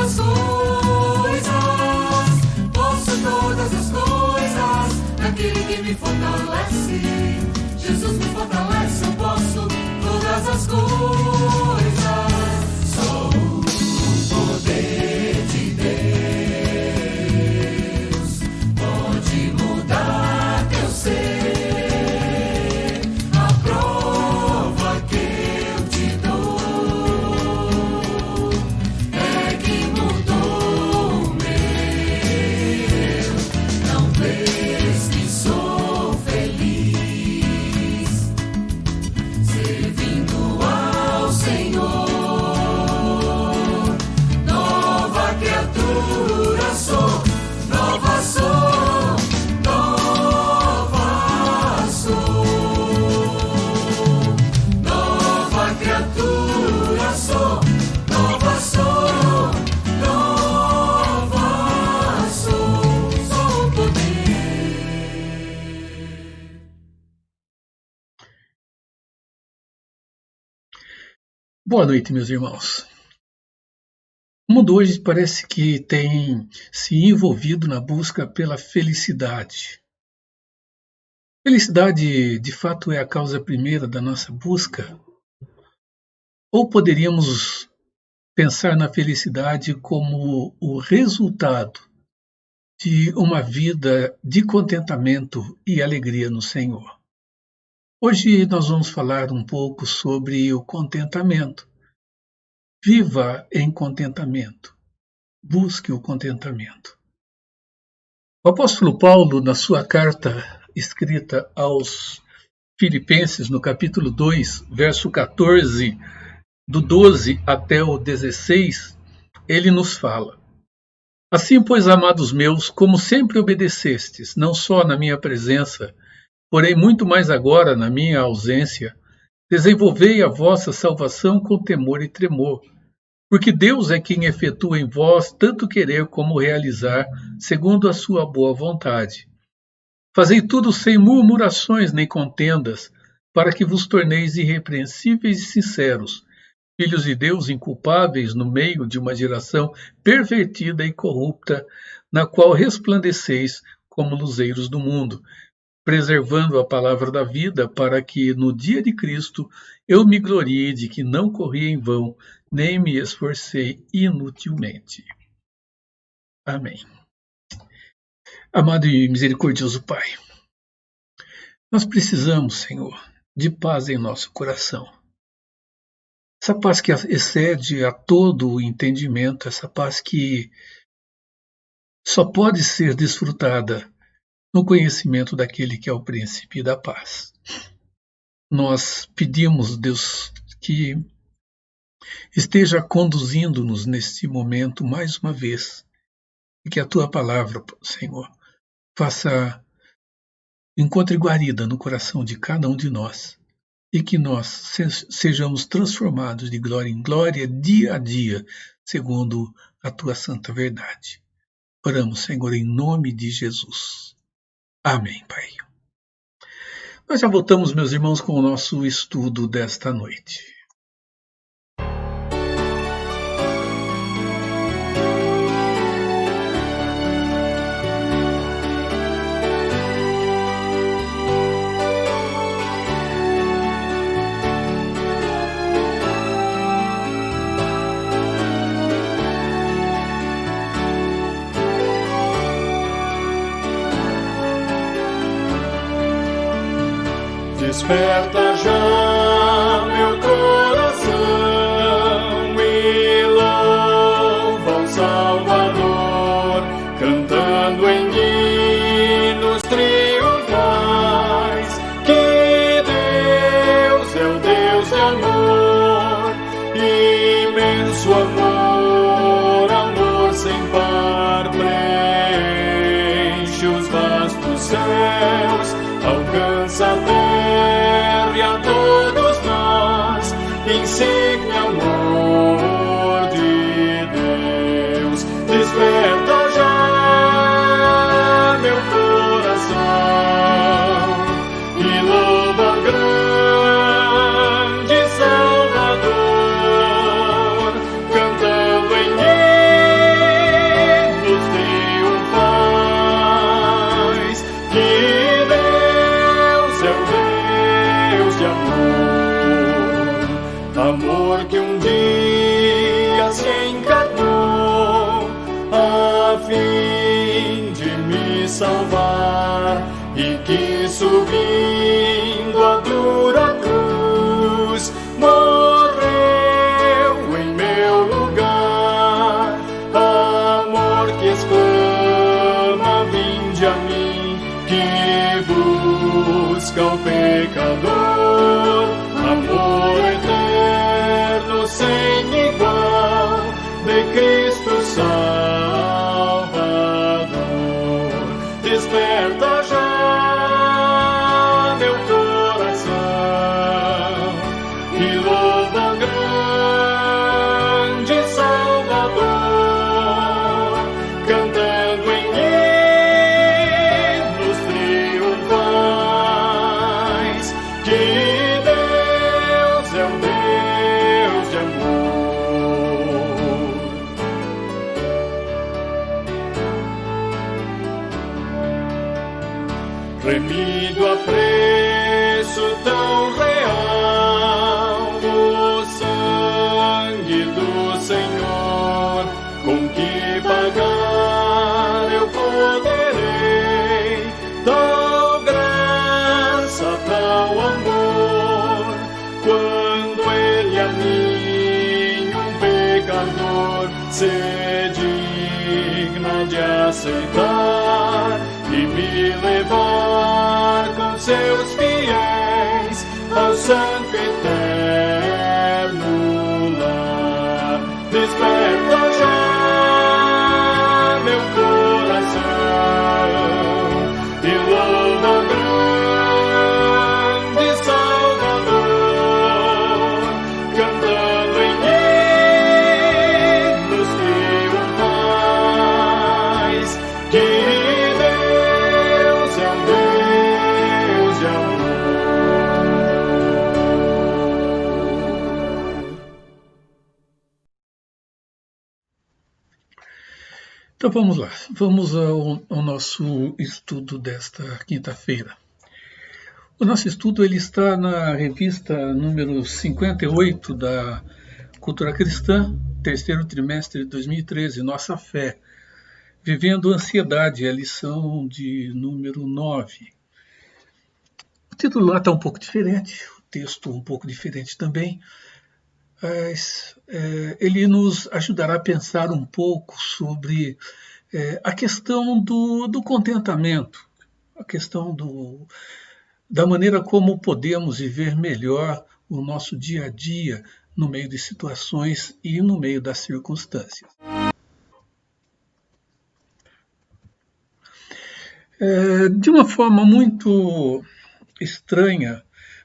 as coisas, posso todas as coisas, naquele que me fortalece. Jesus me fortalece, eu posso todas as coisas. Só o poder de Deus pode mudar teu ser. Boa noite, meus irmãos. O mundo hoje parece que tem se envolvido na busca pela felicidade. Felicidade, de fato, é a causa primeira da nossa busca? Ou poderíamos pensar na felicidade como o resultado de uma vida de contentamento e alegria no Senhor? Hoje nós vamos falar um pouco sobre o contentamento. Viva em contentamento. Busque o contentamento. O apóstolo Paulo, na sua carta escrita aos Filipenses, no capítulo 2, verso 14, do 12 até o 16, ele nos fala: Assim, pois, amados meus, como sempre obedecestes, não só na minha presença, porém muito mais agora na minha ausência, desenvolvei a vossa salvação com temor e tremor, porque Deus é quem efetua em vós tanto querer como realizar, segundo a sua boa vontade. Fazei tudo sem murmurações nem contendas, para que vos torneis irrepreensíveis e sinceros, filhos de Deus inculpáveis no meio de uma geração pervertida e corrupta, na qual resplandeceis como luzeiros do mundo, preservando a palavra da vida, para que, no dia de Cristo, eu me glorie de que não corri em vão, nem me esforcei inutilmente. Amém. Amado e misericordioso Pai, nós precisamos, Senhor, de paz em nosso coração. Essa paz que excede a todo o entendimento, essa paz que só pode ser desfrutada no conhecimento daquele que é o príncipe da paz. Nós pedimos, Deus, que esteja conduzindo-nos neste momento mais uma vez, e que a Tua palavra, Senhor, encontre guarida no coração de cada um de nós, e que nós sejamos transformados de glória em glória, dia a dia, segundo a Tua santa verdade. Oramos, Senhor, em nome de Jesus. Amém, Pai. Nós já voltamos, meus irmãos, com o nosso estudo desta noite. Desperta já meu coração e louva o Salvador, cantando em hinos triunfais, que Deus é o Deus de amor, imenso amor, amor sem par, preenche os vastos céus, alcança a terra e a dor. salvar, e que subindo a dura cruz morreu em meu lugar. Amor que exclama: vinde a mim, que busca o pecador. Amor eterno sem igual de Cristo Salvador. Desperta já meu coração e louva o grande Salvador, cantando em hinos triunfais que Deus é um Deus de amor. Remido a preço tão real o sangue do Senhor, com que pagar eu poderei tal graça, tal amor, quando Ele a mim, um pecador, se digna de aceitar e me levar com seus fiéis ao santo eterno lar. Desperta já meu coração e louva o grande Salvador, cantando em hinos triunfais que Deus é um Deus de amor. Então vamos lá, vamos ao nosso estudo desta quinta-feira. O nosso estudo ele está na revista número 58 da Cultura Cristã, terceiro trimestre de 2013, Nossa Fé, Vivendo Ansiedade, a lição de número 9. O título lá está um pouco diferente, o texto um pouco diferente também, mas ele nos ajudará a pensar um pouco sobre a questão do contentamento, a questão da maneira como podemos viver melhor o nosso dia a dia no meio de situações e no meio das circunstâncias. De uma forma muito estranha,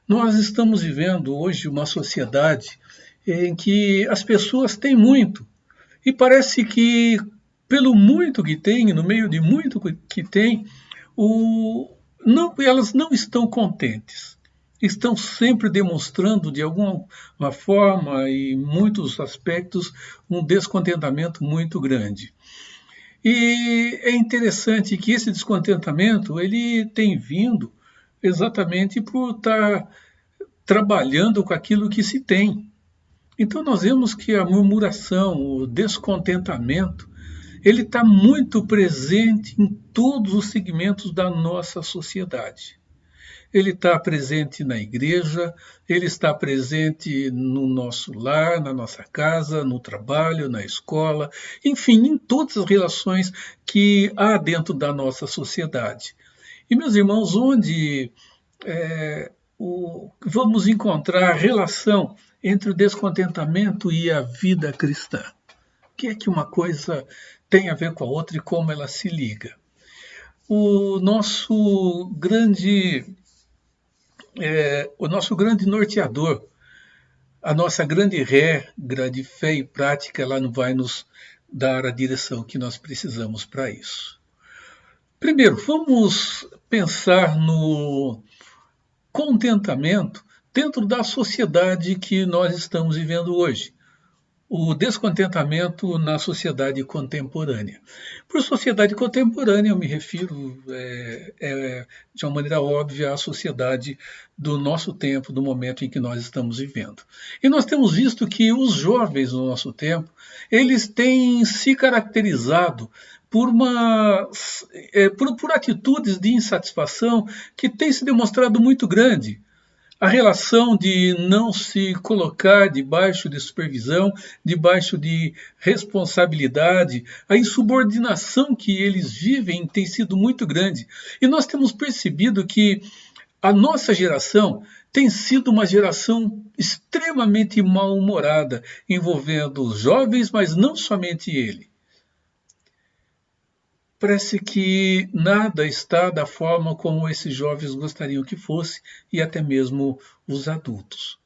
nós estamos vivendo hoje uma sociedade em que as pessoas têm muito e parece que pelo muito que tem, no meio de muito que tem, elas não estão contentes. Estão sempre demonstrando de alguma forma e em muitos aspectos um descontentamento muito grande. E é interessante que esse descontentamento ele tem vindo exatamente por estar trabalhando com aquilo que se tem. Então nós vemos que a murmuração, o descontentamento, ele está muito presente em todos os segmentos da nossa sociedade. Ele está presente na igreja, ele está presente no nosso lar, na nossa casa, no trabalho, na escola, enfim, em todas as relações que há dentro da nossa sociedade. E, meus irmãos, onde vamos encontrar a relação entre o descontentamento e a vida cristã? O que é que uma coisa tem a ver com a outra e como ela se liga? O nosso grande norteador, a nossa grande regra de fé e prática, ela não vai nos dar a direção que nós precisamos para isso. Primeiro, vamos pensar no contentamento dentro da sociedade que nós estamos vivendo hoje. O descontentamento na sociedade contemporânea. Por sociedade contemporânea, eu me refiro de uma maneira óbvia à sociedade do nosso tempo, do momento em que nós estamos vivendo. E nós temos visto que os jovens do nosso tempo, eles têm se caracterizado por atitudes de insatisfação que têm se demonstrado muito grande. A relação de não se colocar debaixo de supervisão, debaixo de responsabilidade, a insubordinação que eles vivem tem sido muito grande. E nós temos percebido que a nossa geração tem sido uma geração extremamente mal-humorada, envolvendo os jovens, mas não somente ele. Parece que nada está da forma como esses jovens gostariam que fosse, e até mesmo os adultos.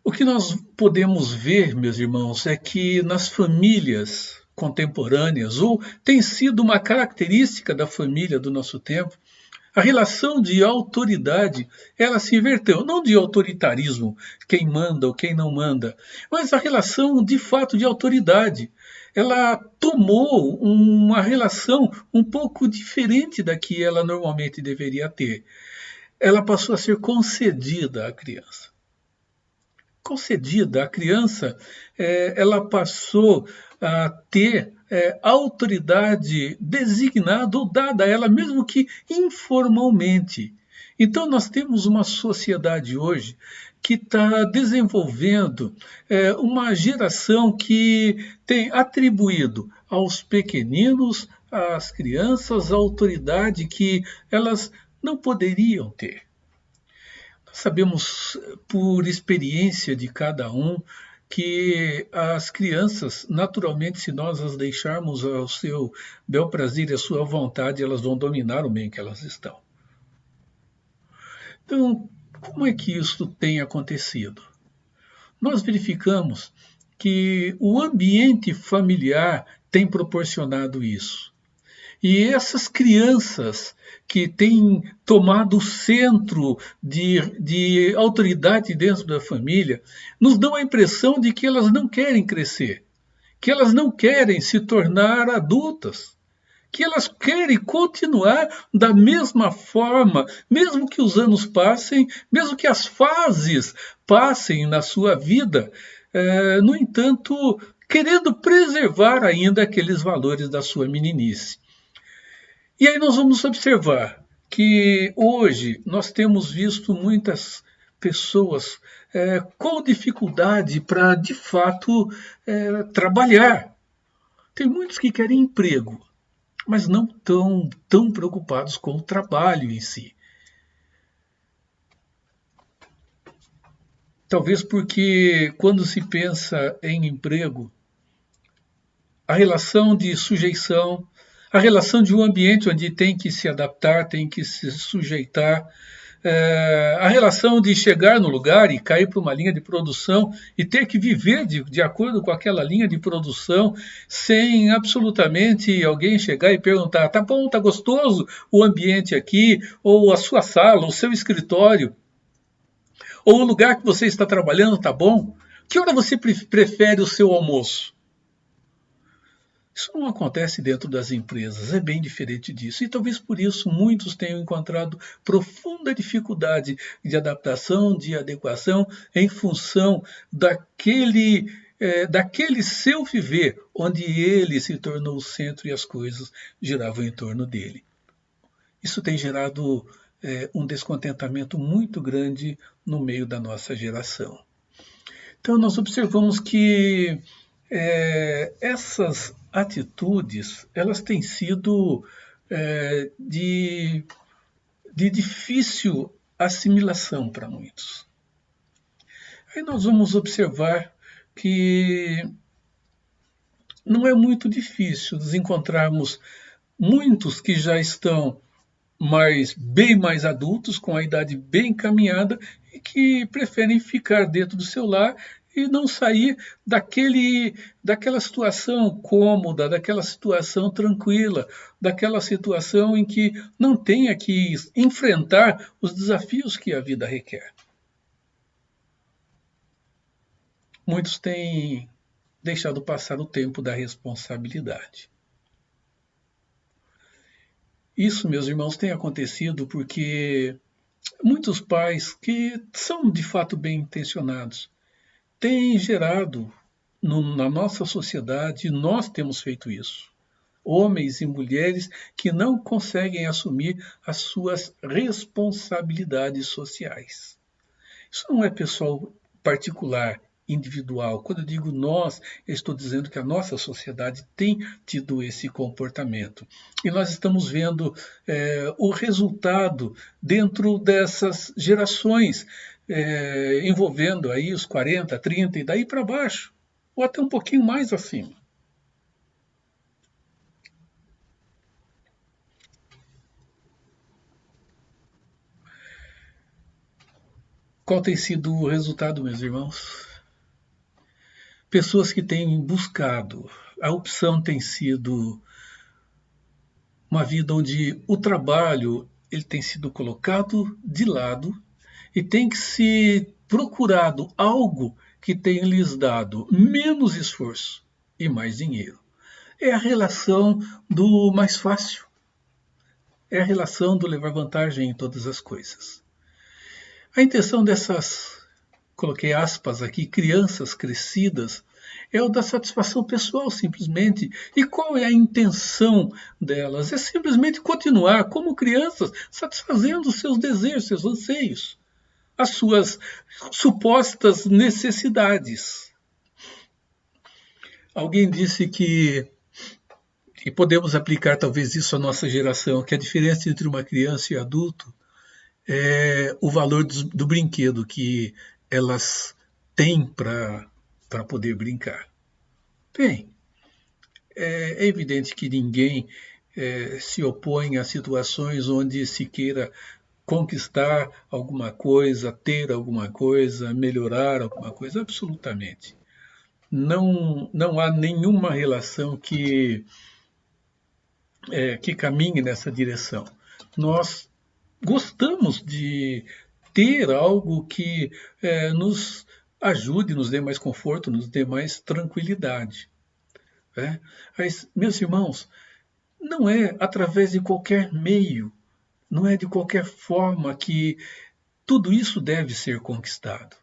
O que nós podemos ver, meus irmãos, é que nas famílias contemporâneas, ou tem sido uma característica da família do nosso tempo, a relação de autoridade, ela se inverteu. Não de autoritarismo, quem manda ou quem não manda, mas a relação de fato de autoridade. Ela tomou uma relação um pouco diferente da que ela normalmente deveria ter. Ela passou a ser concedida à criança. Concedida à criança, ela passou a ter autoridade designada ou dada a ela, mesmo que informalmente. Então nós temos uma sociedade hoje que está desenvolvendo uma geração que tem atribuído aos pequeninos, às crianças, a autoridade que elas não poderiam ter. Nós sabemos, por experiência de cada um, que as crianças, naturalmente, se nós as deixarmos ao seu bel prazer e à sua vontade, elas vão dominar o meio em que elas estão. Então, como é que isso tem acontecido? Nós verificamos que o ambiente familiar tem proporcionado isso. E essas crianças que têm tomado o centro de autoridade dentro da família, nos dão a impressão de que elas não querem crescer, que elas não querem se tornar adultas, que elas querem continuar da mesma forma, mesmo que os anos passem, mesmo que as fases passem na sua vida, no entanto, querendo preservar ainda aqueles valores da sua meninice. E aí nós vamos observar que hoje nós temos visto muitas pessoas com dificuldade para, de fato, trabalhar. Tem muitos que querem emprego, mas não estão tão preocupados com o trabalho em si. Talvez porque quando se pensa em emprego, a relação de sujeição, a relação de um ambiente onde tem que se adaptar, tem que se sujeitar, a relação de chegar no lugar e cair para uma linha de produção e ter que viver de acordo com aquela linha de produção, sem absolutamente alguém chegar e perguntar: tá bom, tá gostoso o ambiente aqui, ou a sua sala, o seu escritório, ou o lugar que você está trabalhando, tá bom? Que hora você prefere o seu almoço? Isso não acontece dentro das empresas, é bem diferente disso. E talvez por isso muitos tenham encontrado profunda dificuldade de adaptação, de adequação, em função daquele seu viver, onde ele se tornou o centro e as coisas giravam em torno dele. Isso tem gerado um descontentamento muito grande no meio da nossa geração. Então nós observamos que essas atitudes, elas têm sido de difícil assimilação para muitos. Aí nós vamos observar que não é muito difícil nos encontrarmos muitos que já estão bem mais adultos, com a idade bem encaminhada, e que preferem ficar dentro do seu lar e não sair daquela situação cômoda, daquela situação tranquila, daquela situação em que não tenha que enfrentar os desafios que a vida requer. Muitos têm deixado passar o tempo da responsabilidade. Isso, meus irmãos, tem acontecido porque muitos pais que são de fato bem intencionados têm gerado na nossa sociedade, nós temos feito isso, homens e mulheres que não conseguem assumir as suas responsabilidades sociais. Isso não é pessoal particular, individual. Quando eu digo nós, eu estou dizendo que a nossa sociedade tem tido esse comportamento. E nós estamos vendo o resultado dentro dessas gerações, envolvendo aí os 40, 30 e daí para baixo, ou até um pouquinho mais acima. Qual tem sido o resultado, meus irmãos? Pessoas que têm buscado, a opção tem sido uma vida onde o trabalho ele tem sido colocado de lado e tem que se procurado algo que tenha lhes dado menos esforço e mais dinheiro. É a relação do mais fácil. É a relação do levar vantagem em todas as coisas. A intenção dessas, coloquei aspas aqui, crianças crescidas, é o da satisfação pessoal, simplesmente. E qual é a intenção delas? É simplesmente continuar como crianças, satisfazendo os seus desejos, seus anseios, as suas supostas necessidades. Alguém disse que, e podemos aplicar talvez isso à nossa geração, que a diferença entre uma criança e adulto é o valor do brinquedo que elas têm para poder brincar. Bem, é evidente que ninguém se opõe a situações onde se queira conquistar alguma coisa, ter alguma coisa, melhorar alguma coisa, absolutamente. Não há nenhuma relação que caminhe nessa direção. Nós gostamos de ter algo que nos ajude, nos dê mais conforto, nos dê mais tranquilidade. Mas, meus irmãos, não é através de qualquer meio, não é de qualquer forma que tudo isso deve ser conquistado.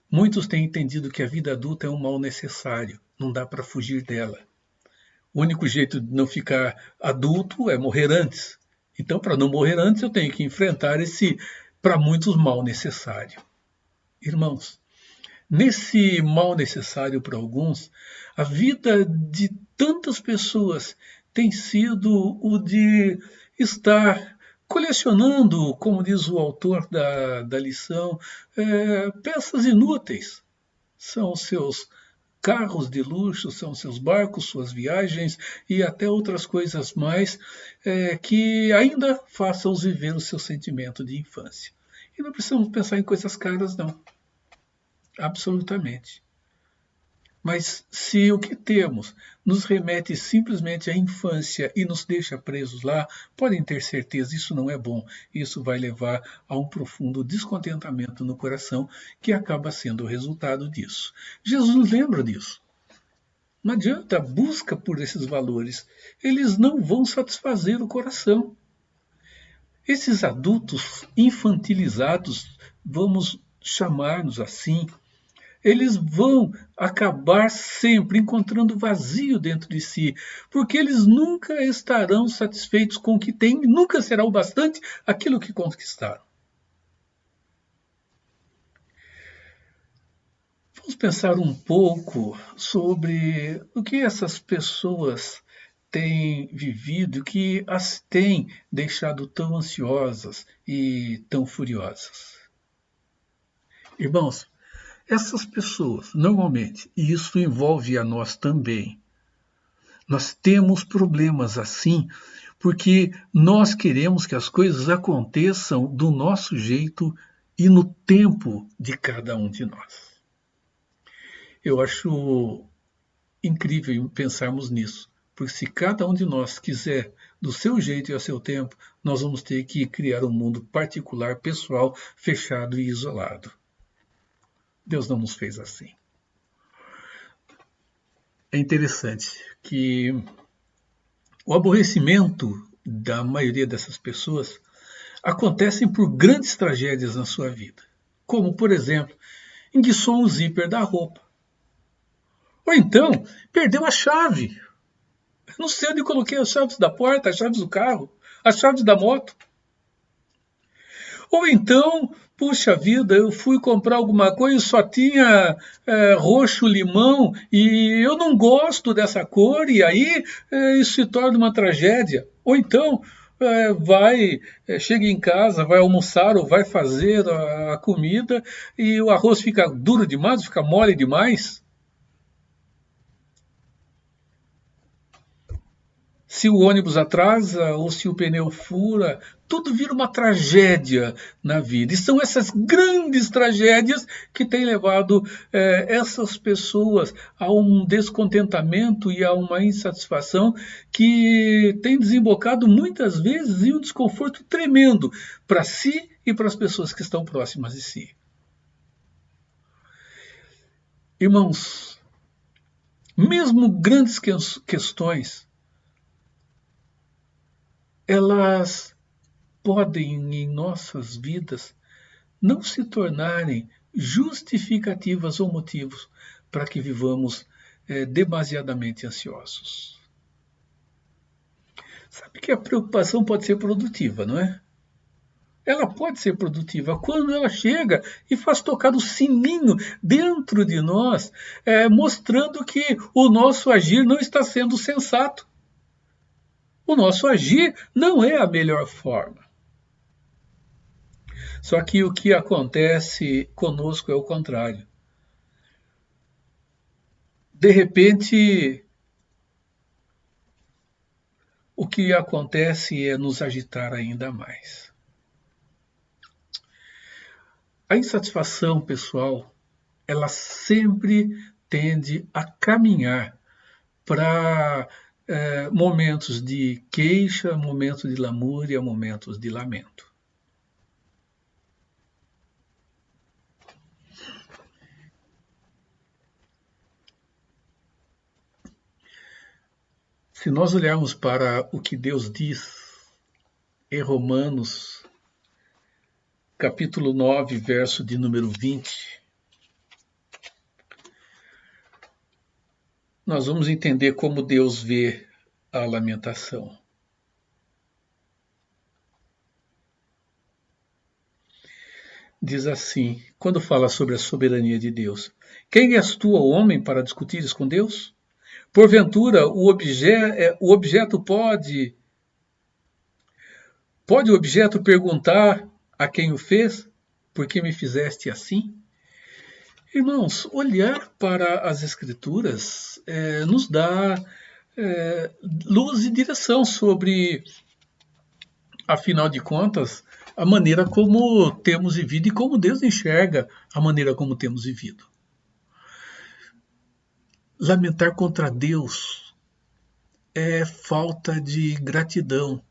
Muitos têm entendido que a vida adulta é um mal necessário, não dá para fugir dela. O único jeito de não ficar adulto é morrer antes. Então, para não morrer antes, eu tenho que enfrentar esse, para muitos, mal necessário. Irmãos, nesse mal necessário para alguns, a vida de tantas pessoas tem sido o de estar colecionando, como diz o autor da lição, peças inúteis. São os seus carros de luxo, são seus barcos, suas viagens e até outras coisas mais que ainda façam-os viver o seu sentimento de infância. E não precisamos pensar em coisas caras, não. Absolutamente. Mas se o que temos nos remete simplesmente à infância e nos deixa presos lá, podem ter certeza, isso não é bom. Isso vai levar a um profundo descontentamento no coração, que acaba sendo o resultado disso. Jesus nos lembra disso. Não adianta a busca por esses valores. Eles não vão satisfazer o coração. Esses adultos infantilizados, vamos chamar-nos assim, eles vão acabar sempre encontrando vazio dentro de si, porque eles nunca estarão satisfeitos com o que têm, nunca será o bastante aquilo que conquistaram. Vamos pensar um pouco sobre o que essas pessoas têm vivido, o que as tem deixado tão ansiosas e tão furiosas. Irmãos, essas pessoas, normalmente, e isso envolve a nós também, nós temos problemas assim porque nós queremos que as coisas aconteçam do nosso jeito e no tempo de cada um de nós. Eu acho incrível pensarmos nisso, porque se cada um de nós quiser do seu jeito e ao seu tempo, nós vamos ter que criar um mundo particular, pessoal, fechado e isolado. Deus não nos fez assim. É interessante que o aborrecimento da maioria dessas pessoas acontece por grandes tragédias na sua vida. Como, por exemplo, enguiçou o zíper da roupa. Ou então, perdeu a chave. Eu não sei onde eu coloquei as chaves da porta, as chaves do carro, as chaves da moto. Ou então, puxa vida, eu fui comprar alguma coisa e só tinha roxo-limão e eu não gosto dessa cor e aí isso se torna uma tragédia. Ou então, chega em casa, vai almoçar ou vai fazer a comida e o arroz fica duro demais, fica mole demais. Se o ônibus atrasa ou se o pneu fura, tudo vira uma tragédia na vida. E são essas grandes tragédias que têm levado essas pessoas a um descontentamento e a uma insatisfação que tem desembocado muitas vezes em um desconforto tremendo para si e para as pessoas que estão próximas de si. Irmãos, mesmo grandes questões, elas podem, em nossas vidas, não se tornarem justificativas ou motivos para que vivamos demasiadamente ansiosos. Sabe que a preocupação pode ser produtiva, não é? Ela pode ser produtiva quando ela chega e faz tocar o sininho dentro de nós, mostrando que o nosso agir não está sendo sensato. O nosso agir não é a melhor forma. Só que o que acontece conosco é o contrário. De repente, o que acontece é nos agitar ainda mais. A insatisfação pessoal, ela sempre tende a caminhar para momentos de queixa, momentos de lamúria, momentos de lamento. Se nós olharmos para o que Deus diz em Romanos, capítulo 9, verso de número 20, nós vamos entender como Deus vê a lamentação. Diz assim, quando fala sobre a soberania de Deus: quem és tu, homem, para discutires com Deus? Porventura, o objeto pode o objeto perguntar a quem o fez, por que me fizeste assim? Irmãos, olhar para as Escrituras nos dá luz e direção sobre, afinal de contas, a maneira como temos vivido e como Deus enxerga a maneira como temos vivido. Lamentar contra Deus é falta de gratidão,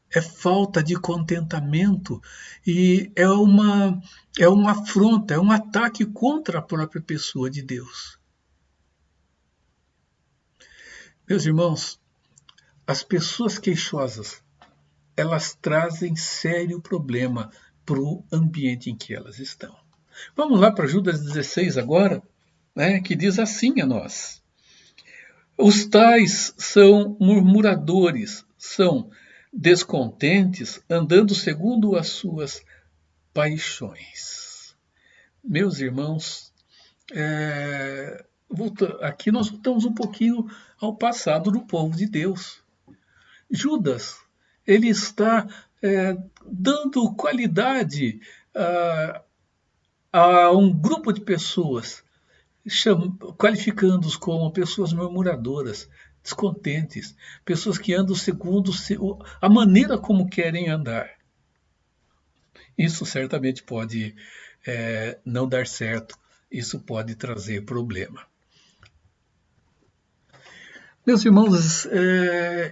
é falta de contentamento e é uma afronta, é um ataque contra a própria pessoa de Deus. Meus irmãos, as pessoas queixosas, elas trazem sério problema para o ambiente em que elas estão. Vamos lá para Judas 16 agora, que diz assim a nós: os tais são murmuradores, são descontentes, andando segundo as suas paixões. Meus irmãos, aqui nós voltamos um pouquinho ao passado do povo de Deus. Judas, ele está dando qualidade a um grupo de pessoas, qualificando-os como pessoas murmuradoras, descontentes, pessoas que andam segundo a maneira como querem andar. Isso certamente pode não dar certo, isso pode trazer problema. Meus irmãos,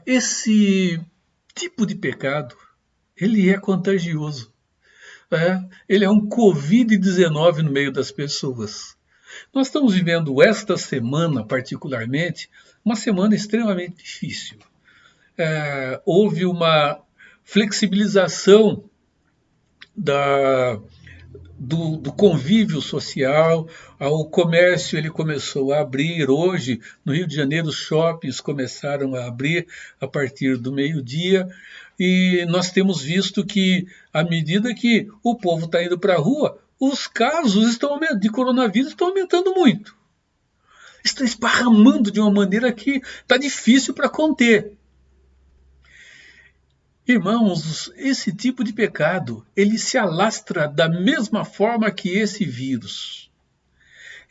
esse tipo de pecado, ele é contagioso. Ele é um Covid-19 no meio das pessoas. Nós estamos vivendo esta semana, particularmente, uma semana extremamente difícil. Houve uma flexibilização do convívio social, o comércio ele começou a abrir. Hoje, no Rio de Janeiro, os shoppings começaram a abrir a partir do meio-dia, e nós temos visto que, à medida que o povo está indo para a rua, os casos de coronavírus estão aumentando muito. Está esparramando de uma maneira que está difícil para conter. Irmãos, esse tipo de pecado, ele se alastra da mesma forma que esse vírus.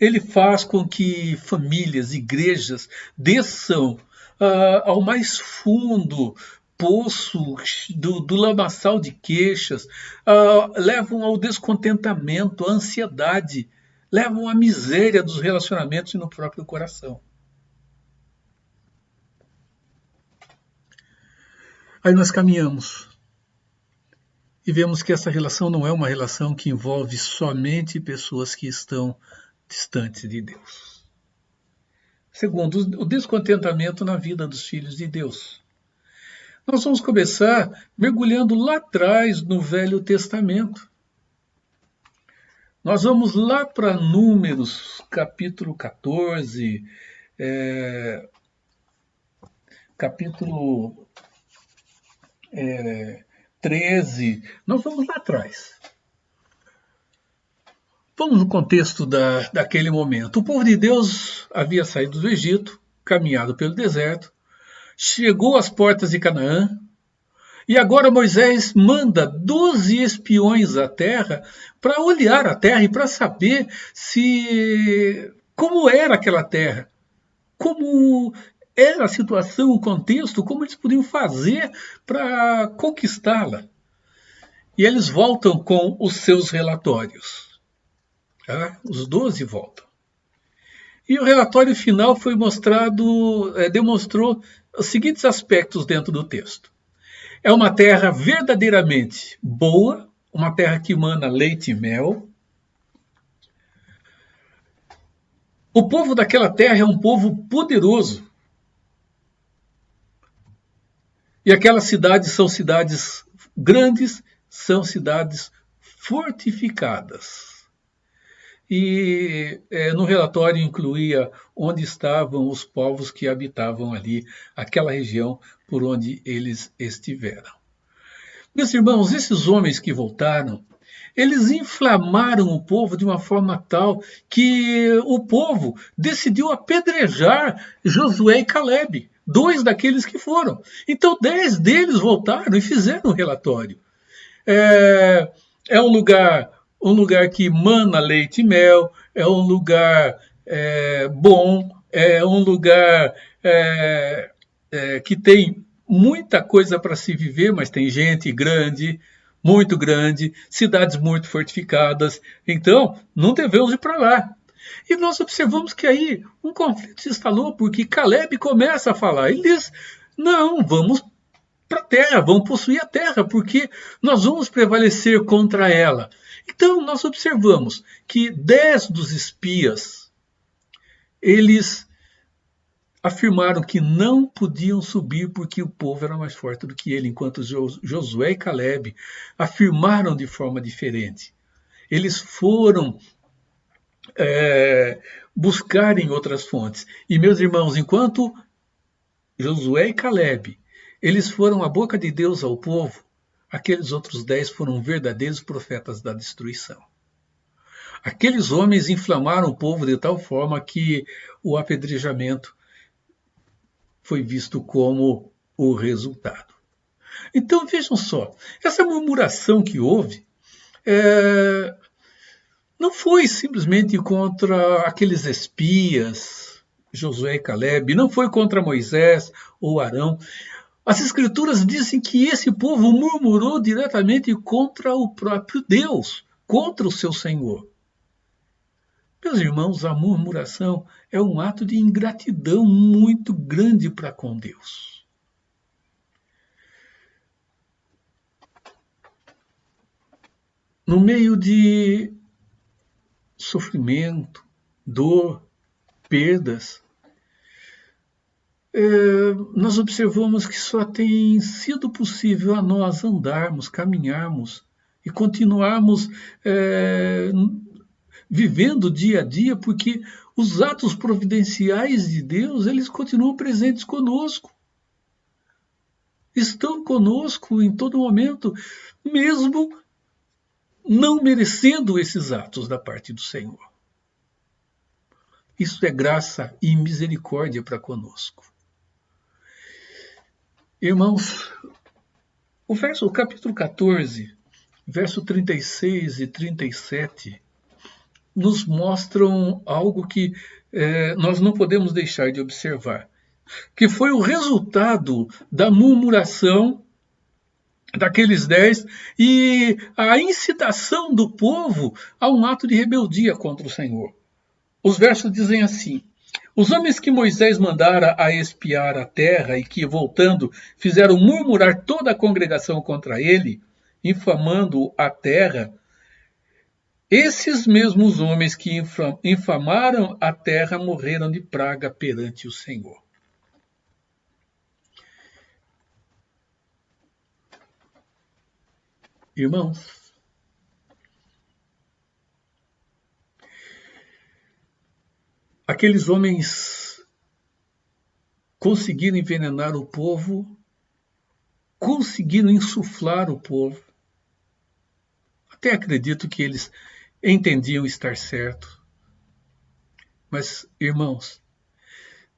Ele faz com que famílias, igrejas desçam ao mais fundo poço do lamaçal de queixas, levam ao descontentamento, à ansiedade, levam à miséria dos relacionamentos e no próprio coração. Aí nós caminhamos e vemos que essa relação não é uma relação que envolve somente pessoas que estão distantes de Deus. Segundo, o descontentamento na vida dos filhos de Deus. Nós vamos começar mergulhando lá atrás no Velho Testamento. Nós vamos lá para Números, capítulo 14, capítulo 13, nós vamos lá atrás. Vamos no contexto daquele momento. O povo de Deus havia saído do Egito, caminhado pelo deserto, chegou às portas de Canaã, e agora Moisés manda 12 espiões à terra para olhar a terra e para saber como era aquela terra, como era a situação, o contexto, como eles podiam fazer para conquistá-la. E eles voltam com os seus relatórios. Os 12 voltam. E o relatório final foi demonstrou os seguintes aspectos dentro do texto. É uma terra verdadeiramente boa, uma terra que emana leite e mel. O povo daquela terra é um povo poderoso. E aquelas cidades são cidades grandes, são cidades fortificadas. E no relatório incluía onde estavam os povos que habitavam ali, aquela região por onde eles estiveram. Meus irmãos, esses homens que voltaram, eles inflamaram o povo de uma forma tal que o povo decidiu apedrejar Josué e Calebe, 2 daqueles que foram. Então 10 deles voltaram e fizeram o relatório. É um lugar que emana leite e mel, é um lugar bom, é um lugar que tem muita coisa para se viver, mas tem gente grande, muito grande, cidades muito fortificadas. Então, não devemos ir para lá. E nós observamos que aí um conflito se instalou, porque Calebe começa a falar. Ele diz, não, vamos para a terra, vamos possuir a terra, porque nós vamos prevalecer contra ela. Então, nós observamos que 10 dos espias, eles afirmaram que não podiam subir porque o povo era mais forte do que ele, enquanto Josué e Calebe afirmaram de forma diferente. Eles foram buscar em outras fontes. E, meus irmãos, enquanto Josué e Calebe, eles foram a boca de Deus ao povo, aqueles outros 10 foram verdadeiros profetas da destruição. Aqueles homens inflamaram o povo de tal forma que o apedrejamento foi visto como o resultado. Então, vejam só, essa murmuração que houve não foi simplesmente contra aqueles espias, Josué e Calebe, não foi contra Moisés ou Arão. As Escrituras dizem que esse povo murmurou diretamente contra o próprio Deus, contra o seu Senhor. Meus irmãos, a murmuração é um ato de ingratidão muito grande para com Deus. No meio de sofrimento, dor, perdas, nós observamos que só tem sido possível a nós andarmos, caminharmos e continuarmos vivendo dia a dia, porque os atos providenciais de Deus, eles continuam presentes conosco. Estão conosco em todo momento, mesmo não merecendo esses atos da parte do Senhor. Isso é graça e misericórdia para conosco. Irmãos, o capítulo 14, verso 36 e 37, nos mostram algo que nós não podemos deixar de observar, que foi o resultado da murmuração daqueles 10 e a incitação do povo a um ato de rebeldia contra o Senhor. Os versos dizem assim: os homens que Moisés mandara a espiar a terra e que, voltando, fizeram murmurar toda a congregação contra ele, infamando a terra, esses mesmos homens que infamaram a terra morreram de praga perante o Senhor. Irmãos, aqueles homens conseguiram envenenar o povo, conseguiram insuflar o povo. Até acredito que eles entendiam estar certo. Mas, irmãos,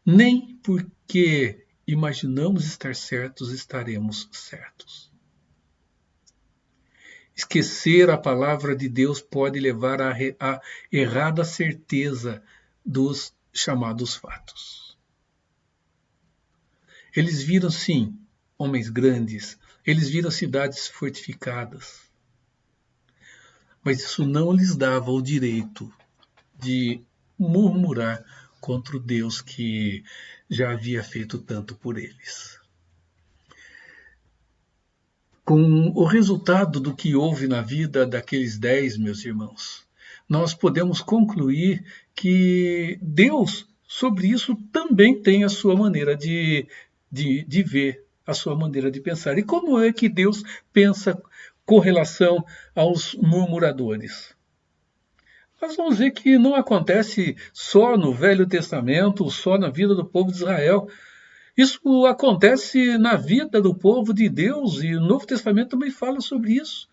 nem porque imaginamos estar certos estaremos certos. Esquecer a palavra de Deus pode levar à errada certeza dos chamados fatos. Eles viram, sim, homens grandes, eles viram cidades fortificadas, mas isso não lhes dava o direito de murmurar contra o Deus que já havia feito tanto por eles. Com o resultado do que houve na vida daqueles 10, meus irmãos, nós podemos concluir que Deus, sobre isso, também tem a sua maneira de ver, a sua maneira de pensar. E como é que Deus pensa com relação aos murmuradores? Nós vamos ver que não acontece só no Velho Testamento, só na vida do povo de Israel. Isso acontece na vida do povo de Deus e o Novo Testamento também fala sobre isso.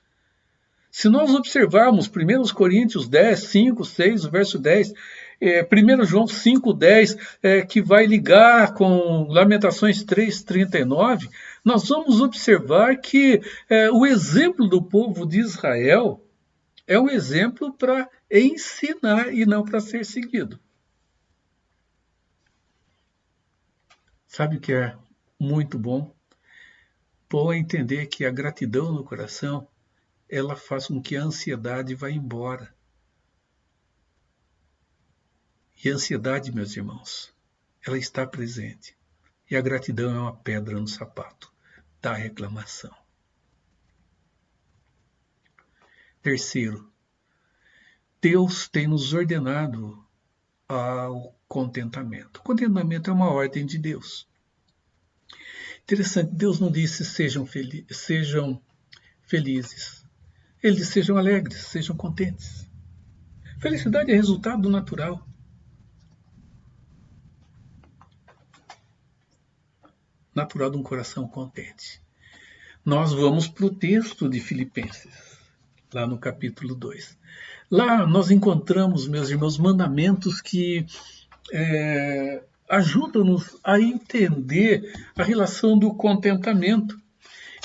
Se nós observarmos 1 Coríntios 10, 5, 6, o verso 10, 1 João 5, 10, que vai ligar com Lamentações 3, 39, nós vamos observar que o exemplo do povo de Israel é um exemplo para ensinar e não para ser seguido. Sabe o que é muito bom? Bom é entender que a gratidão no coração, ela faz com que a ansiedade vá embora. E a ansiedade, meus irmãos, ela está presente. E a gratidão é uma pedra no sapato da reclamação. Terceiro, Deus tem nos ordenado ao contentamento. O contentamento é uma ordem de Deus. Interessante, Deus não disse sejam felizes. Ele disse sejam alegres, sejam contentes. Felicidade é resultado natural. Natural de um coração contente. Nós vamos para o texto de Filipenses, lá no capítulo 2. Lá nós encontramos, meus irmãos, mandamentos que ajudam-nos a entender a relação do contentamento.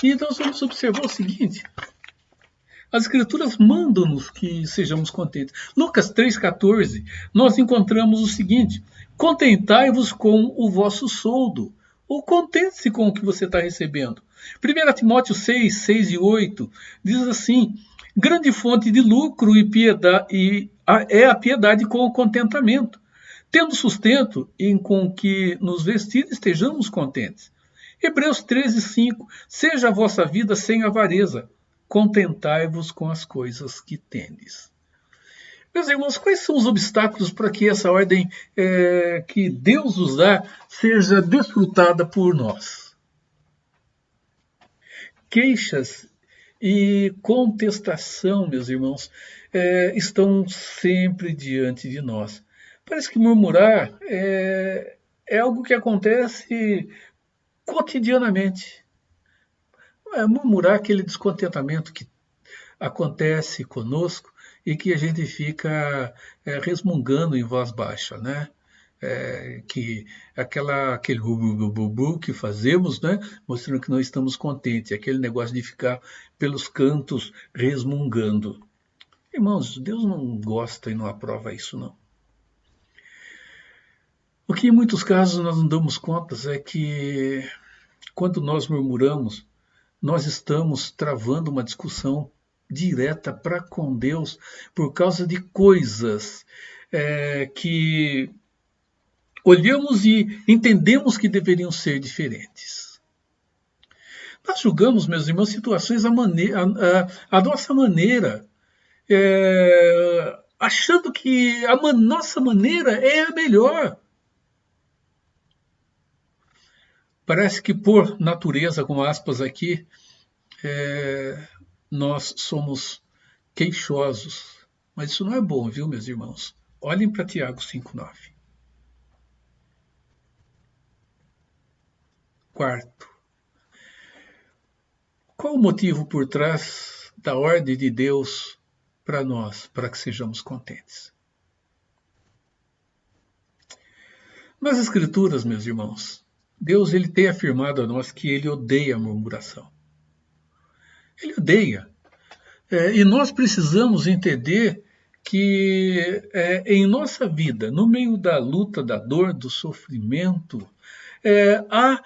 E nós vamos observar o seguinte: as Escrituras mandam-nos que sejamos contentes. Lucas 3,14, nós encontramos o seguinte: contentai-vos com o vosso soldo, ou contente-se com o que você está recebendo. 1 Timóteo 6, 6 e 8 diz assim: grande fonte de lucro é a piedade com o contentamento. Tendo sustento em com que nos vestir estejamos contentes. Hebreus 13, 5. Seja a vossa vida sem avareza. Contentai-vos com as coisas que tendes. Meus irmãos, quais são os obstáculos para que essa ordem que Deus nos dá seja desfrutada por nós? Queixas e contestação, meus irmãos, estão sempre diante de nós. Parece que murmurar é algo que acontece cotidianamente. Murmurar aquele descontentamento que acontece conosco e que a gente fica resmungando em voz baixa, né? Que aquele bu que fazemos, né? Mostrando que não estamos contentes, aquele negócio de ficar pelos cantos resmungando. Irmãos, Deus não gosta e não aprova isso, não. O que em muitos casos nós não damos contas é que quando nós murmuramos, nós estamos travando uma discussão direta para com Deus por causa de coisas que olhamos e entendemos que deveriam ser diferentes. Nós julgamos, meus irmãos, situações a nossa maneira, achando que a nossa maneira é a melhor. Parece que por natureza, com aspas aqui, nós somos queixosos. Mas isso não é bom, viu, meus irmãos? Olhem para Tiago 5,9. Quarto, qual o motivo por trás da ordem de Deus para nós, para que sejamos contentes? Nas Escrituras, meus irmãos, Deus ele tem afirmado a nós que ele odeia a murmuração. Ele odeia. E nós precisamos entender que em nossa vida, no meio da luta, da dor, do sofrimento, há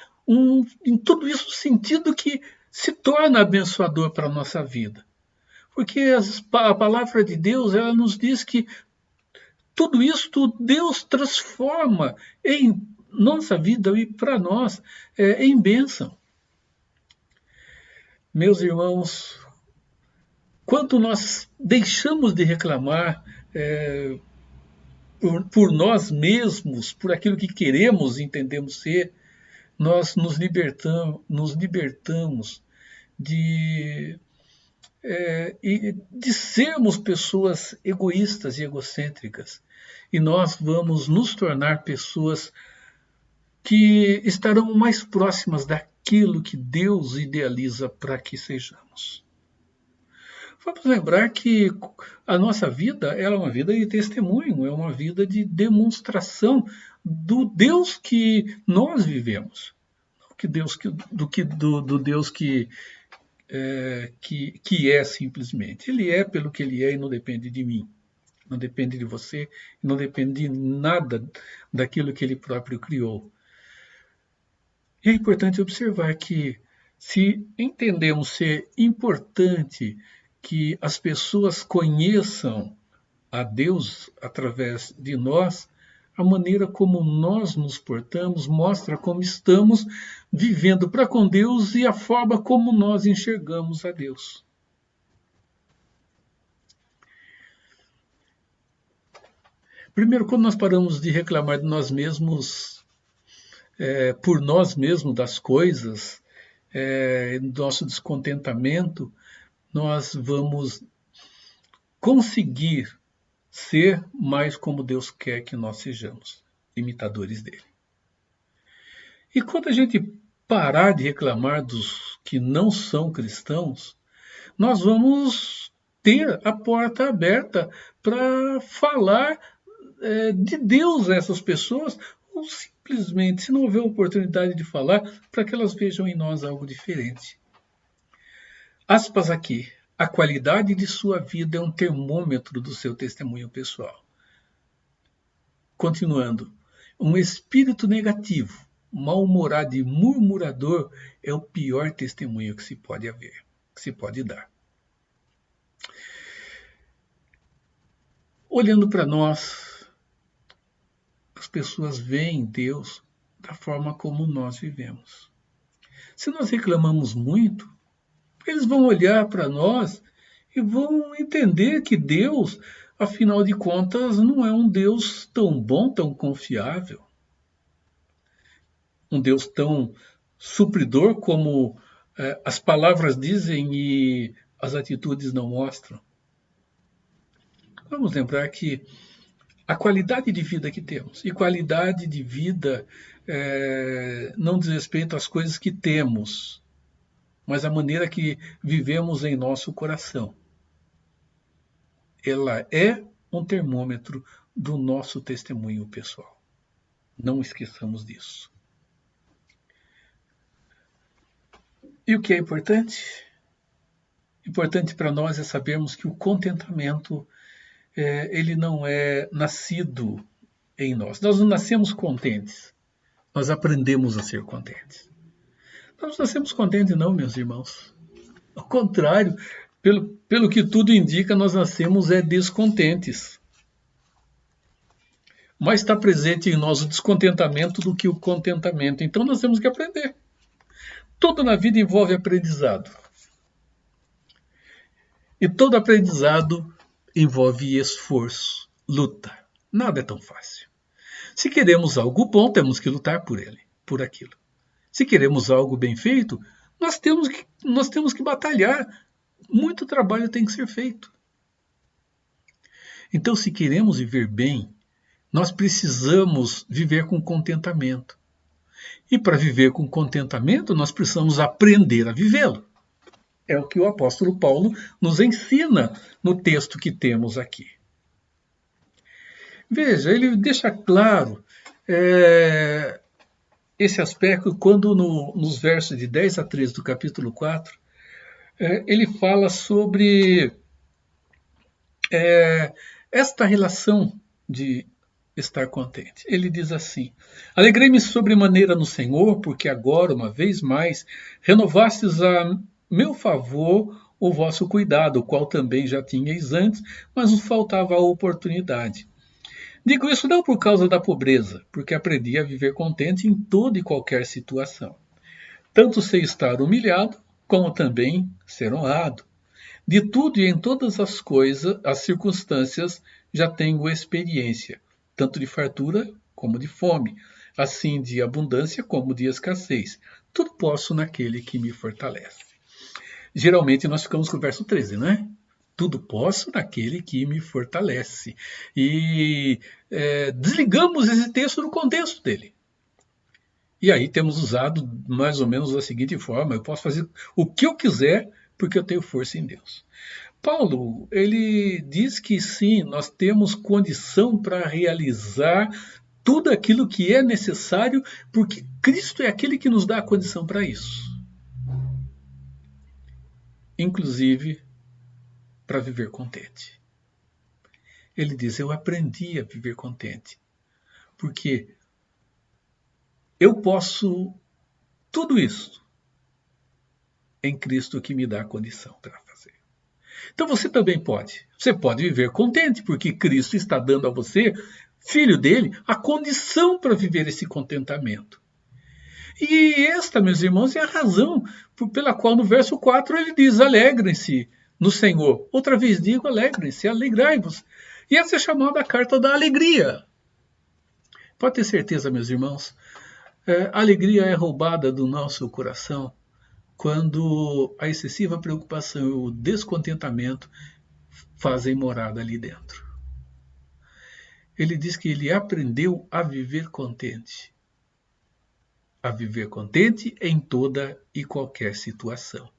em tudo isso sentido que se torna abençoador para a nossa vida. Porque a palavra de Deus ela nos diz que tudo isso Deus transforma em nossa vida e para nós em bênção. Meus irmãos, quando nós deixamos de reclamar por nós mesmos, por aquilo que queremos e entendemos ser, nós nos libertamos de sermos pessoas egoístas e egocêntricas. E nós vamos nos tornar pessoas que estarão mais próximas daquilo que Deus idealiza para que sejamos. Vamos lembrar que a nossa vida é uma vida de testemunho, é uma vida de demonstração do Deus que nós vivemos, do Deus que é simplesmente. Ele é pelo que ele é e não depende de mim, não depende de você, não depende de nada daquilo que ele próprio criou. E é importante observar que se entendemos ser importante que as pessoas conheçam a Deus através de nós, a maneira como nós nos portamos mostra como estamos vivendo para com Deus e a forma como nós enxergamos a Deus. Primeiro, quando nós paramos de reclamar de nós mesmos, por nós mesmos das coisas, do nosso descontentamento, nós vamos conseguir ser mais como Deus quer que nós sejamos, imitadores dele. E quando a gente parar de reclamar dos que não são cristãos, nós vamos ter a porta aberta para falar de Deus a essas pessoas, ou simplesmente, se não houver oportunidade de falar, para que elas vejam em nós algo diferente. Aspas aqui. A qualidade de sua vida é um termômetro do seu testemunho pessoal. Continuando. Um espírito negativo, mal-humorado e murmurador é o pior testemunho que se pode haver, que se pode dar. Olhando para nós, as pessoas veem Deus da forma como nós vivemos. Se nós reclamamos muito, eles vão olhar para nós e vão entender que Deus, afinal de contas, não é um Deus tão bom, tão confiável. Um Deus tão supridor como As palavras dizem e as atitudes não mostram. Vamos lembrar que a qualidade de vida que temos, e qualidade de vida não diz respeito às coisas que temos, mas à maneira que vivemos em nosso coração. Ela é um termômetro do nosso testemunho pessoal. Não esqueçamos disso. E o que é importante? Importante para nós é sabermos que o contentamento ele não é nascido em nós. Nós não nascemos contentes. Nós aprendemos a ser contentes. Nós não nascemos contentes não, meus irmãos. Ao contrário, pelo que tudo indica, nós nascemos descontentes. Mais está presente em nós o descontentamento do que o contentamento. Então nós temos que aprender. Tudo na vida envolve aprendizado. E todo aprendizado envolve esforço, luta. Nada é tão fácil. Se queremos algo bom, temos que lutar por ele, por aquilo. Se queremos algo bem feito, nós temos que batalhar. Muito trabalho tem que ser feito. Então, se queremos viver bem, nós precisamos viver com contentamento. E para viver com contentamento, nós precisamos aprender a vivê-lo. É o que o apóstolo Paulo nos ensina no texto que temos aqui. Veja, ele deixa claro esse aspecto quando nos versos de 10 a 13 do capítulo 4, ele fala sobre esta relação de estar contente. Ele diz assim: alegrei-me sobremaneira no Senhor, porque agora, uma vez mais, renovastes a meu favor o vosso cuidado, o qual também já tinhais antes, mas nos faltava a oportunidade. Digo isso não por causa da pobreza, porque aprendi a viver contente em toda e qualquer situação. Tanto sei estar humilhado, como também ser honrado. De tudo e em todas as coisas, as circunstâncias, já tenho experiência, tanto de fartura como de fome, assim de abundância como de escassez. Tudo posso naquele que me fortalece. Geralmente nós ficamos com o verso 13, né? Tudo posso naquele que me fortalece. E desligamos esse texto do contexto dele. E aí temos usado mais ou menos da seguinte forma: eu posso fazer o que eu quiser porque eu tenho força em Deus. Paulo, ele diz que sim, nós temos condição para realizar tudo aquilo que é necessário, porque Cristo é aquele que nos dá a condição para isso. Inclusive, para viver contente. Ele diz: eu aprendi a viver contente, porque eu posso tudo isso em Cristo que me dá a condição para fazer. Então você também pode. Você pode viver contente, porque Cristo está dando a você, filho dele, a condição para viver esse contentamento. E esta, meus irmãos, é a razão pela qual no verso 4 ele diz: alegrem-se no Senhor. Outra vez digo, alegrem-se, alegrai-vos. E essa é chamada a carta da alegria. Pode ter certeza, meus irmãos, a alegria é roubada do nosso coração quando a excessiva preocupação e o descontentamento fazem morada ali dentro. Ele diz que ele aprendeu a viver contente. A viver contente em toda e qualquer situação.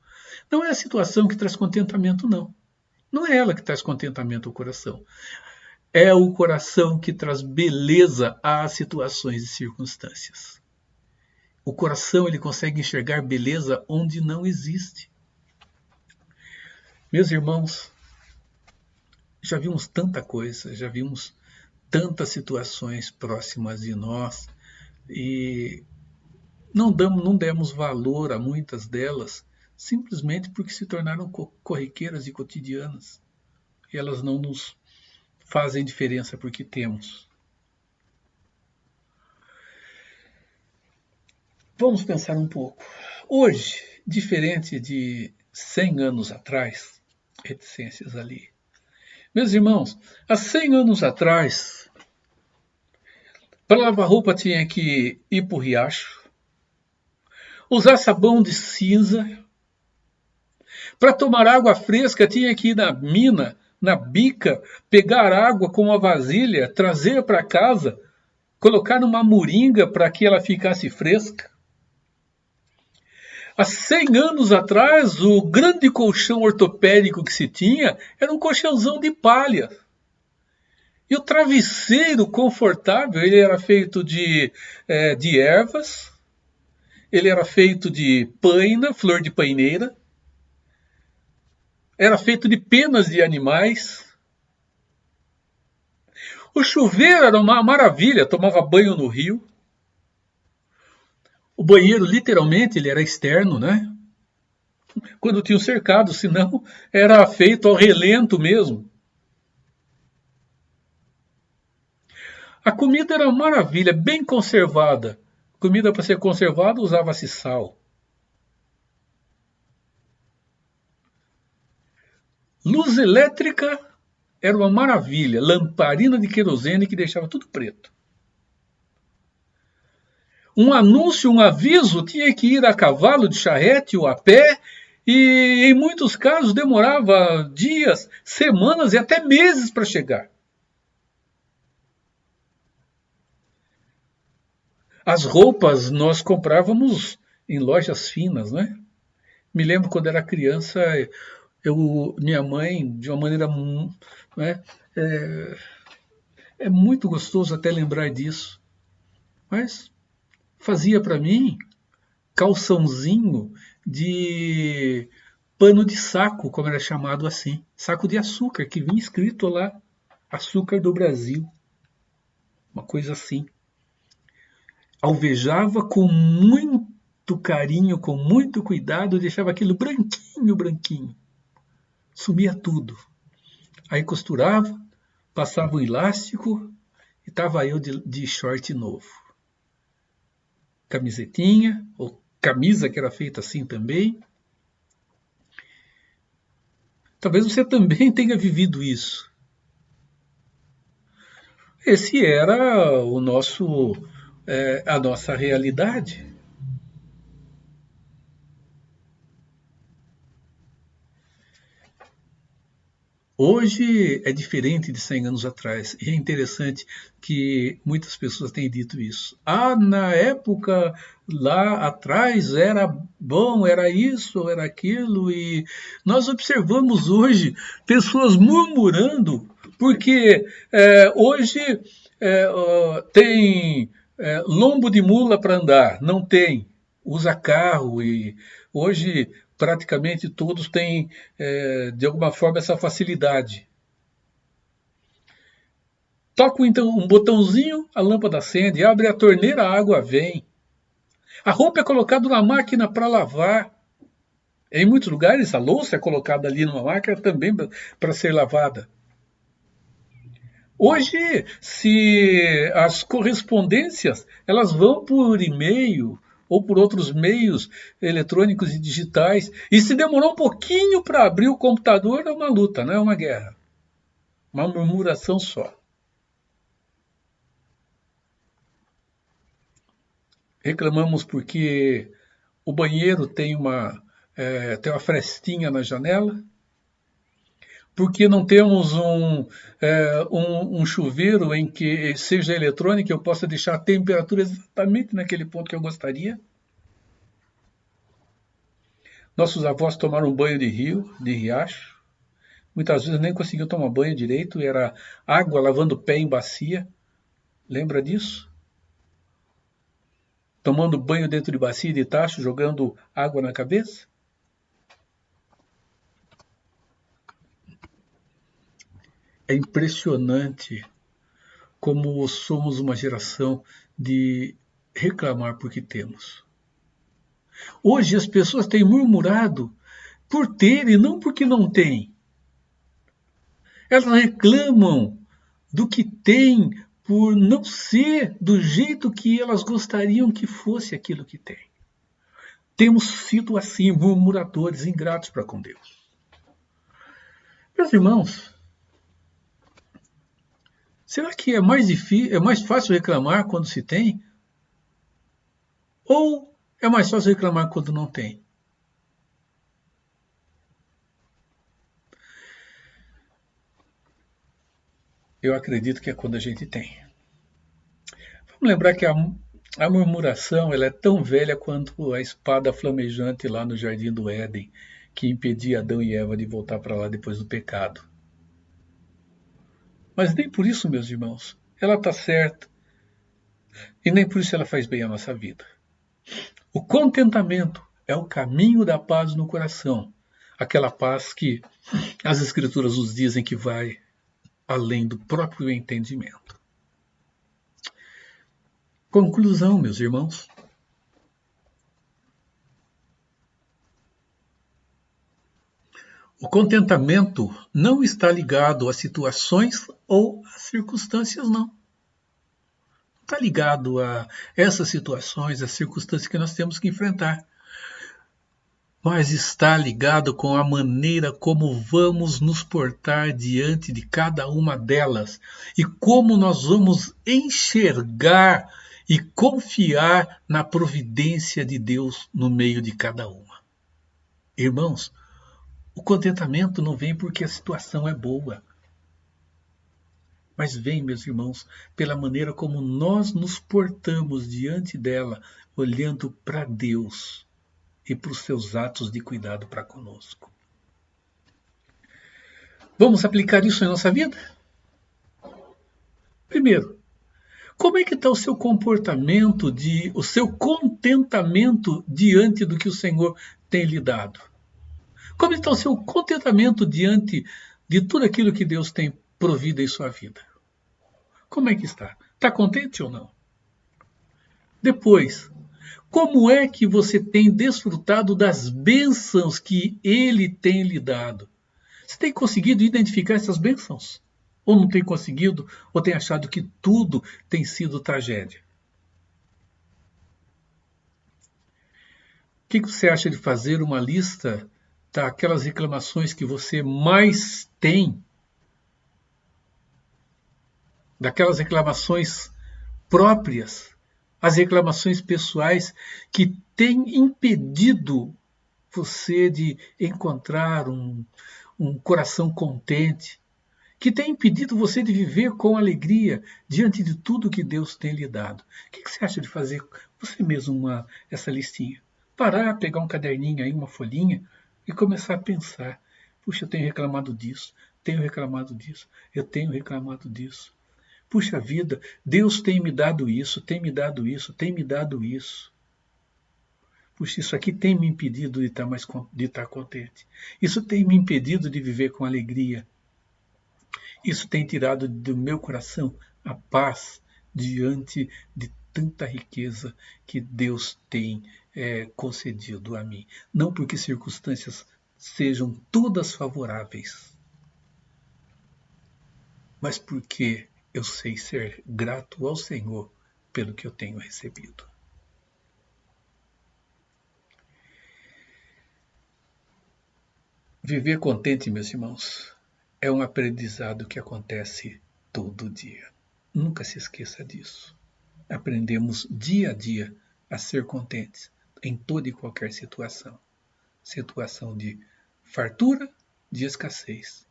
Não é a situação que traz contentamento, não. Não é ela que traz contentamento ao coração. É o coração que traz beleza às situações e circunstâncias. O coração ele consegue enxergar beleza onde não existe. Meus irmãos, já vimos tanta coisa, já vimos tantas situações próximas de nós e não demos valor a muitas delas simplesmente porque se tornaram corriqueiras e cotidianas. E elas não nos fazem diferença porque temos. Vamos pensar um pouco. Hoje, diferente de 100 anos atrás, reticências ali. Meus irmãos, há 100 anos atrás, para lavar roupa tinha que ir para o riacho, usar sabão de cinza, Para tomar água fresca, tinha que ir na mina, na bica, pegar água com uma vasilha, trazer para casa, colocar numa moringa para que ela ficasse fresca. Há 100 anos atrás, o grande colchão ortopédico que se tinha era um colchãozão de palha. E o travesseiro confortável, ele era feito de ervas, ele era feito de paina, flor de paineira, era feito de penas de animais. O chuveiro era uma maravilha, tomava banho no rio. O banheiro, literalmente, ele era externo, né? Quando tinha o cercado, senão era feito ao relento mesmo. A comida era uma maravilha, bem conservada. Comida para ser conservada usava-se sal. Luz elétrica era uma maravilha, lamparina de querosene que deixava tudo preto. Um anúncio, um aviso, tinha que ir a cavalo, de charrete ou a pé, e em muitos casos demorava dias, semanas e até meses para chegar. As roupas nós comprávamos em lojas finas, né? Me lembro quando era criança, minha mãe, de uma maneira, né, é muito gostoso até lembrar disso, mas fazia para mim calçãozinho de pano de saco, como era chamado assim, saco de açúcar, que vinha escrito lá, açúcar do Brasil, uma coisa assim. Alvejava com muito carinho, com muito cuidado, deixava aquilo branquinho, branquinho. Sumia tudo. Aí costurava, passava o elástico e estava eu de short novo. Camisetinha, ou camisa que era feita assim também. Talvez você também tenha vivido isso. Esse era a nossa realidade. Hoje é diferente de 100 anos atrás. E é interessante que muitas pessoas têm dito isso. Na época, lá atrás, era bom, era isso, era aquilo. E nós observamos hoje pessoas murmurando, porque hoje tem lombo de mula para andar. Não tem. Usa carro e hoje praticamente todos têm, de alguma forma, essa facilidade. Toca então um botãozinho, a lâmpada acende, abre a torneira, a água vem. A roupa é colocada na máquina para lavar. Em muitos lugares, a louça é colocada ali numa máquina também para ser lavada. Hoje, se as correspondências elas vão por e-mail, ou por outros meios eletrônicos e digitais. E se demorou um pouquinho para abrir o computador, é uma luta, não é uma guerra. Uma murmuração só. Reclamamos porque o banheiro tem uma frestinha na janela, porque não temos um chuveiro em que seja eletrônico, eu possa deixar a temperatura exatamente naquele ponto que eu gostaria. Nossos avós tomaram banho de rio, de riacho. Muitas vezes nem conseguiam tomar banho direito, era água lavando o pé em bacia. Lembra disso? Tomando banho dentro de bacia de tacho, jogando água na cabeça. É impressionante como somos uma geração de reclamar porque temos. Hoje as pessoas têm murmurado por ter e não porque não têm. Elas reclamam do que têm por não ser do jeito que elas gostariam que fosse aquilo que têm. Temos sido assim, murmuradores, ingratos para com Deus. Meus irmãos, será que é mais fácil reclamar quando se tem? Ou é mais fácil reclamar quando não tem? Eu acredito que é quando a gente tem. Vamos lembrar que a murmuração ela é tão velha quanto a espada flamejante lá no Jardim do Éden, que impedia Adão e Eva de voltar para lá depois do pecado. Mas nem por isso, meus irmãos, ela está certa e nem por isso ela faz bem à nossa vida. O contentamento é o caminho da paz no coração, aquela paz que as Escrituras nos dizem que vai além do próprio entendimento. Conclusão, meus irmãos. O contentamento não está ligado a situações ou a circunstâncias, não. Não está ligado a essas situações, as circunstâncias que nós temos que enfrentar. Mas está ligado com a maneira como vamos nos portar diante de cada uma delas e como nós vamos enxergar e confiar na providência de Deus no meio de cada uma. Irmãos, o contentamento não vem porque a situação é boa, mas vem, meus irmãos, pela maneira como nós nos portamos diante dela, olhando para Deus e para os seus atos de cuidado para conosco. Vamos aplicar isso em nossa vida? Primeiro, como é que está o seu comportamento, o seu contentamento diante do que o Senhor tem lhe dado? Como está o seu contentamento diante de tudo aquilo que Deus tem provido em sua vida? Como é que está? Está contente ou não? Depois, como é que você tem desfrutado das bênçãos que Ele tem lhe dado? Você tem conseguido identificar essas bênçãos? Ou não tem conseguido? Ou tem achado que tudo tem sido tragédia? O que você acha de fazer uma lista daquelas reclamações que você mais tem? Daquelas reclamações próprias, as reclamações pessoais que têm impedido você de encontrar um coração contente, que tem impedido você de viver com alegria diante de tudo que Deus tem lhe dado. O que você acha de fazer você mesmo essa listinha? Parar, pegar um caderninho aí, uma folhinha e começar a pensar. Puxa, eu tenho reclamado disso, eu tenho reclamado disso. Puxa vida, Deus tem me dado isso, tem me dado isso, tem me dado isso. Puxa, isso aqui tem me impedido de estar contente. Isso tem me impedido de viver com alegria. Isso tem tirado do meu coração a paz diante de tanta riqueza que Deus tem concedido a mim. Não porque circunstâncias sejam todas favoráveis, mas porque eu sei ser grato ao Senhor pelo que eu tenho recebido. Viver contente, meus irmãos, é um aprendizado que acontece todo dia. Nunca se esqueça disso. Aprendemos dia a dia a ser contentes em toda e qualquer situação. Situação de fartura, de escassez,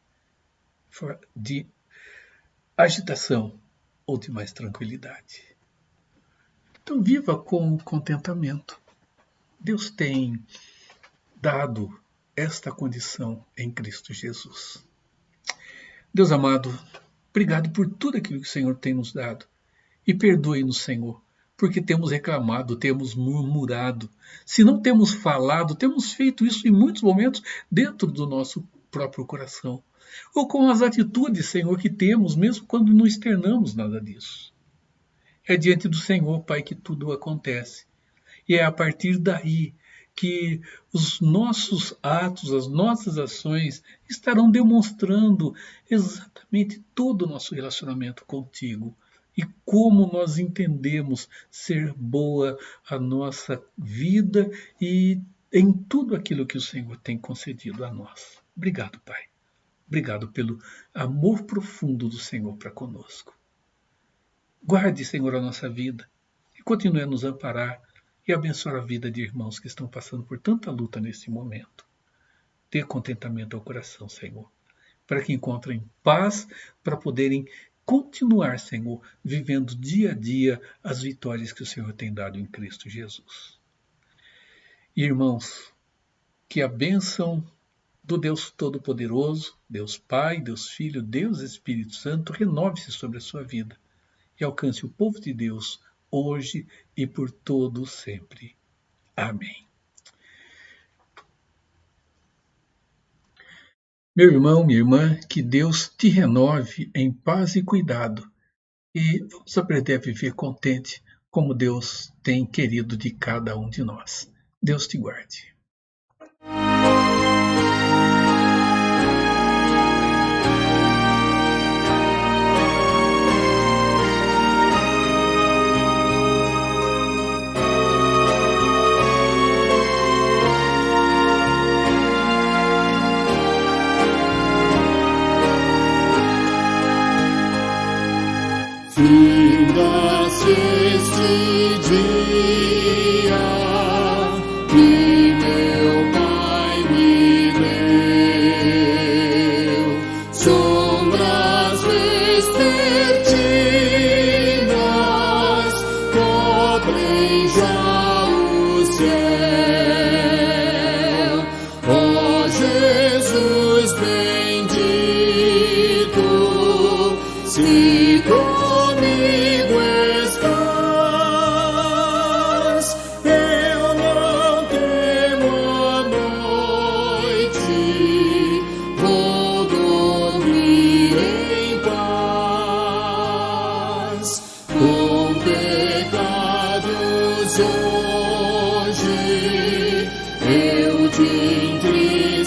de agitação ou de mais tranquilidade. Então viva com contentamento. Deus tem dado esta condição em Cristo Jesus. Deus amado, obrigado por tudo aquilo que o Senhor tem nos dado. E perdoe-nos, Senhor, porque temos reclamado, temos murmurado. Se não temos falado, temos feito isso em muitos momentos dentro do nosso próprio coração. Ou com as atitudes, Senhor, que temos, mesmo quando não externamos nada disso. É diante do Senhor, Pai, que tudo acontece. E é a partir daí que os nossos atos, as nossas ações estarão demonstrando exatamente todo o nosso relacionamento contigo e como nós entendemos ser boa a nossa vida e em tudo aquilo que o Senhor tem concedido a nós. Obrigado, Pai. Obrigado pelo amor profundo do Senhor para conosco. Guarde, Senhor, a nossa vida e continue a nos amparar e abençoar a vida de irmãos que estão passando por tanta luta nesse momento. Dê contentamento ao coração, Senhor, para que encontrem paz, para poderem continuar, Senhor, vivendo dia a dia as vitórias que o Senhor tem dado em Cristo Jesus. Irmãos, que a bênção do Deus Todo-Poderoso, Deus Pai, Deus Filho, Deus Espírito Santo, renove-se sobre a sua vida e alcance o povo de Deus hoje e por todo sempre. Amém. Meu irmão, minha irmã, que Deus te renove em paz e cuidado e vamos aprender a viver contente como Deus tem querido de cada um de nós. Deus te guarde. Finda-se este dia que meu Pai me deu, sombras vespertinas cobrem já o céu. Ó Jesus bendito, se comigo estás, eu não temo a noite, vou dormir em paz. Com pecados hoje eu te entristeci,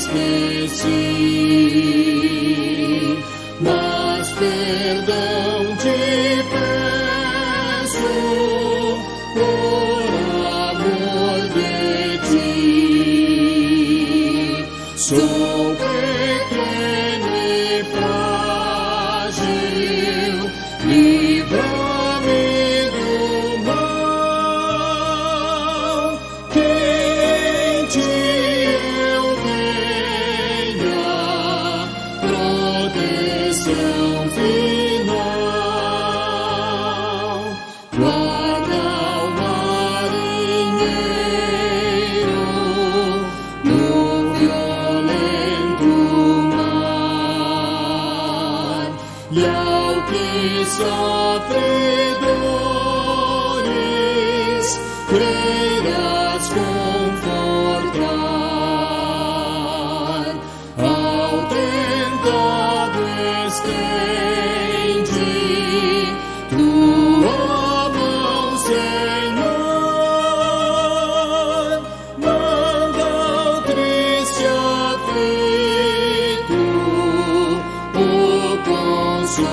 mas perdão te peço por amor de ti. Sou pequeno e frágil, livra-me do mal, que em ti eu tenha proteção final. Guarda o marinheiro no violento mar, e ao que sofre dores queiras confortar. Ao tentado estende tua mão, Senhor, manda ao triste aflito o Consolador.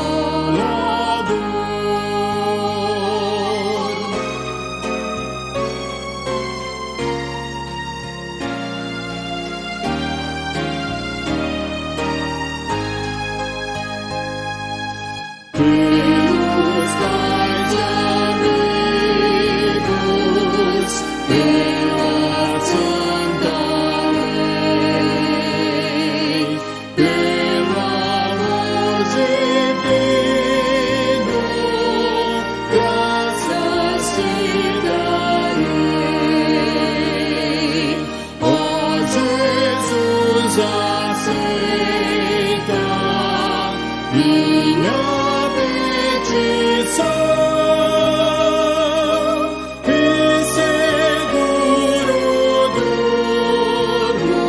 Pelos pais e amigos, pela santa lei, pelo amor divino, graças te darei. Ó Jesus, aceita minha petição e seguro durmo.